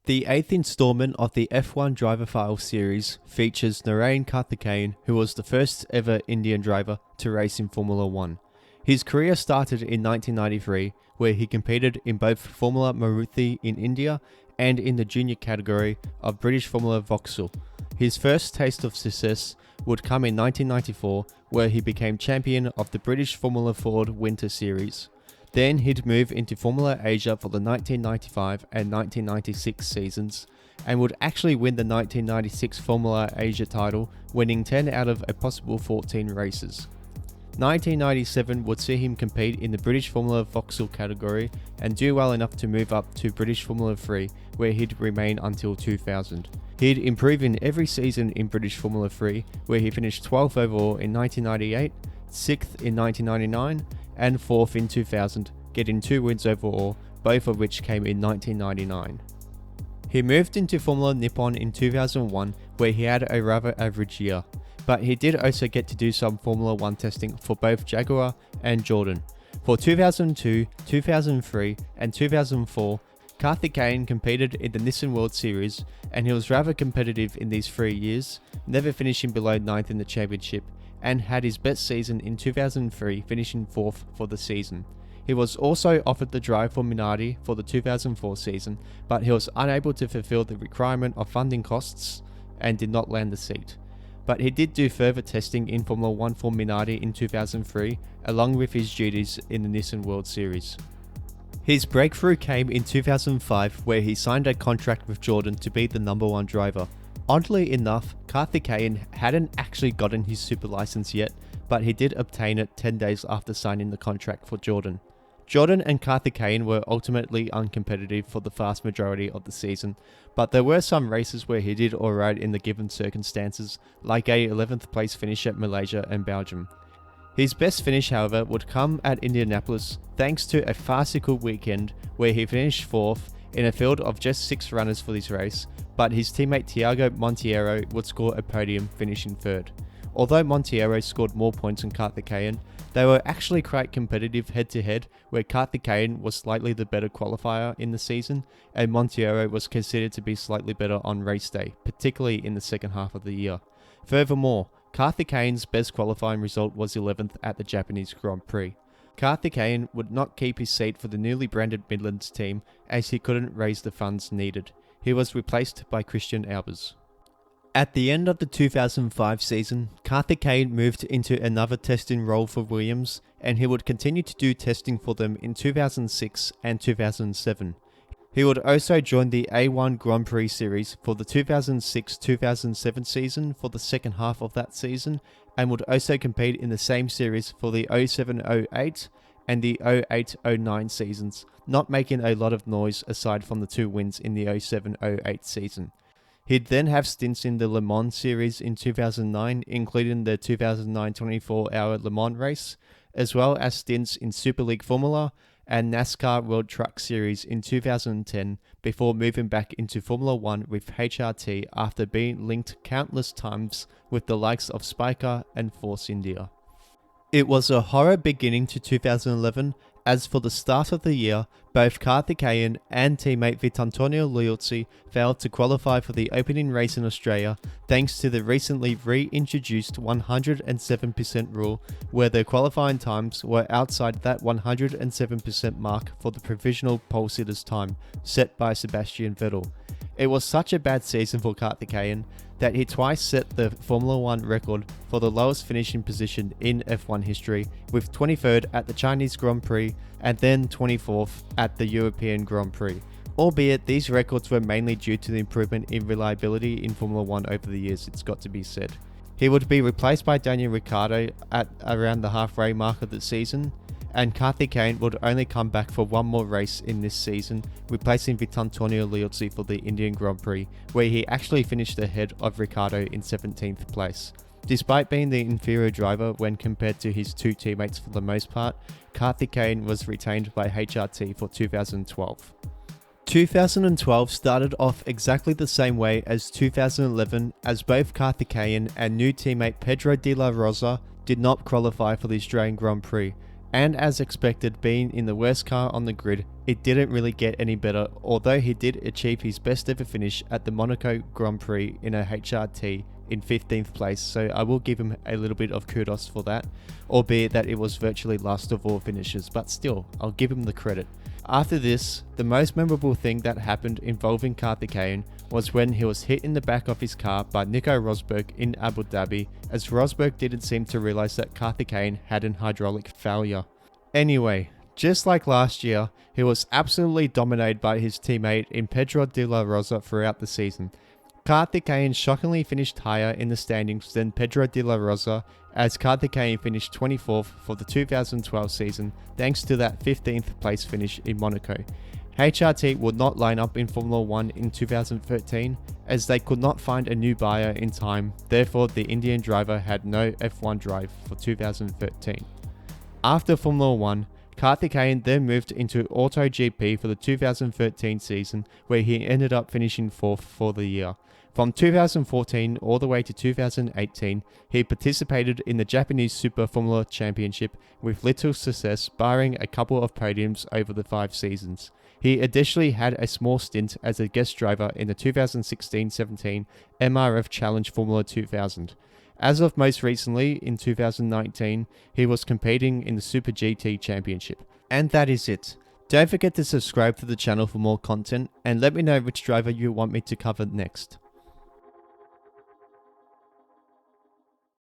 The eighth installment of the F1 Driver File series features Narain Karthikeyan, who was the first ever Indian driver to race in Formula 1. His career started in 1993, where he competed in both Formula Maruti in India and in the junior category of British Formula Vauxhall. His first taste of success would come in 1994, where he became champion of the British Formula Ford Winter Series. Then he'd move into Formula Asia for the 1995 and 1996 seasons, and would actually win the 1996 Formula Asia title, winning 10 out of a possible 14 races. 1997 would see him compete in the British Formula Vauxhall category and do well enough to move up to British Formula 3, where he'd remain until 2000. He'd improve in every season in British Formula 3, where he finished 12th overall in 1998, 6th in 1999, and 4th in 2000, getting 2 wins overall, both of which came in 1999. He moved into Formula Nippon in 2001, where he had a rather average year, but he did also get to do some Formula 1 testing for both Jaguar and Jordan. For 2002, 2003 and 2004, Karthikeyan competed in the Nissan World Series, and he was rather competitive in these 3 years, never finishing below 9th in the championship, and had his best season in 2003, finishing 4th for the season. He was also offered the drive for Minardi for the 2004 season, but he was unable to fulfill the requirement of funding costs and did not land the seat. But he did do further testing in Formula 1 for Minardi in 2003, along with his duties in the Nissan World Series. His breakthrough came in 2005, where he signed a contract with Jordan to be the number 1 driver. Oddly enough, Karthikeyan hadn't actually gotten his super license yet, but he did obtain it 10 days after signing the contract for Jordan. Jordan and Karthikeyan were ultimately uncompetitive for the vast majority of the season, but there were some races where he did alright in the given circumstances, like a 11th place finish at Malaysia and Belgium. His best finish, however, would come at Indianapolis thanks to a farcical weekend where he finished 4th in a field of just 6 runners for this race, but his teammate Thiago Monteiro would score a podium, finishing 3rd. Although Monteiro scored more points than Karthikeyan, they were actually quite competitive head-to-head, where Karthikeyan was slightly the better qualifier in the season, and Monteiro was considered to be slightly better on race day, particularly in the second half of the year. Furthermore, Karthikeyan's best qualifying result was 11th at the Japanese Grand Prix. Karthikeyan would not keep his seat for the newly branded Midlands team, as he couldn't raise the funds needed. He was replaced by Christian Albers. At the end of the 2005 season, Karthikeyan moved into another testing role for Williams, and he would continue to do testing for them in 2006 and 2007. He would also join the A1 Grand Prix series for the 2006-2007 season for the second half of that season, and would also compete in the same series for the 07-08 and the 08-09 seasons, not making a lot of noise aside from the 2 wins in the 07-08 season. He'd then have stints in the Le Mans series in 2009, including the 2009 24-hour Le Mans race, as well as stints in Super League Formula and NASCAR World Truck Series in 2010, before moving back into Formula 1 with HRT after being linked countless times with the likes of Spiker and Force India. It was a horror beginning to 2011, as for the start of the year, both Karthikeyan and teammate Vitantonio Liuzzi failed to qualify for the opening race in Australia, thanks to the recently reintroduced 107% rule, where their qualifying times were outside that 107% mark for the provisional pole sitters time, set by Sebastian Vettel. It was such a bad season for Karthikeyan that he twice set the Formula 1 record for the lowest finishing position in F1 history, with 23rd at the Chinese Grand Prix and then 24th at the European Grand Prix. Albeit these records were mainly due to the improvement in reliability in Formula 1 over the years, it's got to be said. He would be replaced by Daniel Ricciardo at around the halfway mark of the season, and Karthikeyan would only come back for one more race in this season, replacing Vitantonio Liuzzi for the Indian Grand Prix, where he actually finished ahead of Ricciardo in 17th place. Despite being the inferior driver when compared to his 2 teammates for the most part, Karthikeyan was retained by HRT for 2012. 2012 started off exactly the same way as 2011, as both Karthikeyan and new teammate Pedro de la Rosa did not qualify for the Australian Grand Prix, And as expected, being in the worst car on the grid, it didn't really get any better, although he did achieve his best ever finish at the Monaco Grand Prix in a HRT in 15th place, so I will give him a little bit of kudos for that, albeit that it was virtually last of all finishes, but still, I'll give him the credit. After this, the most memorable thing that happened involving Karthikeyan was when he was hit in the back of his car by Nico Rosberg in Abu Dhabi, as Rosberg didn't seem to realise that Karthikeyan had an hydraulic failure. Anyway, just like last year, he was absolutely dominated by his teammate in Pedro de la Rosa throughout the season. Karthikeyan shockingly finished higher in the standings than Pedro de la Rosa, as Karthikeyan finished 24th for the 2012 season thanks to that 15th place finish in Monaco. HRT would not line up in Formula 1 in 2013 as they could not find a new buyer in time, therefore the Indian driver had no F1 drive for 2013. After Formula 1, Karthikeyan then moved into AutoGP for the 2013 season, where he ended up finishing 4th for the year. From 2014 all the way to 2018, he participated in the Japanese Super Formula Championship with little success, barring a couple of podiums over the 5 seasons. He additionally had a small stint as a guest driver in the 2016-17 MRF Challenge Formula 2000. As of most recently, in 2019, he was competing in the Super GT Championship. And that is it. Don't forget to subscribe to the channel for more content, and let me know which driver you want me to cover next.